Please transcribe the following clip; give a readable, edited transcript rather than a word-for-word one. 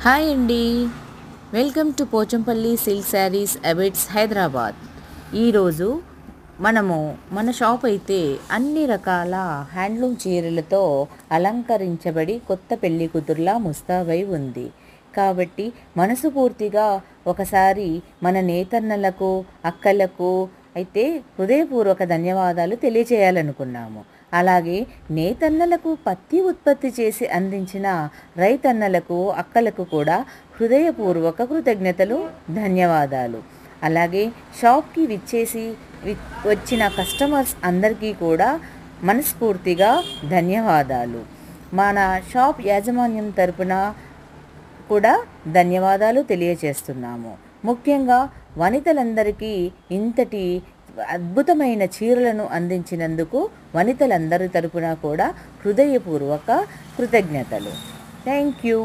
Hi అండి. Welcome to Pochampally silk sarees Abids Hyderabad. ఈరోజు మనము మన షాప్ అయితే అన్ని రకాల హ్యాండ్లూమ్ చీరలతో అలంకరించబడి కొత్త పెళ్లి కూతురులా ముస్తాబై ఉంది. కాబట్టి మనసుపూర్తిగా ఒకసారి మన నేతన్నలకు అక్కలకు అయితే హృదయపూర్వక ధన్యవాదాలు తెలియజేయాలనుకున్నాము. అలాగే నేతన్నలకు పత్తి ఉత్పత్తి చేసి అందించిన రైతన్నలకు అక్కలకు కూడా హృదయపూర్వక కృతజ్ఞతలు, ధన్యవాదాలు. అలాగే షాప్కి విచ్చేసి వచ్చిన కస్టమర్స్ అందరికీ కూడా మనస్ఫూర్తిగా ధన్యవాదాలు. మన షాప్ యాజమాన్యం తరపున కూడా ధన్యవాదాలు తెలియజేస్తున్నాము. ముఖ్యంగా వనితలందరికీ ఇంతటి అద్భుతమైన చీరలను అందించినందుకు వనితలందరి తరపున కూడా హృదయపూర్వక కృతజ్ఞతలు. Thank you.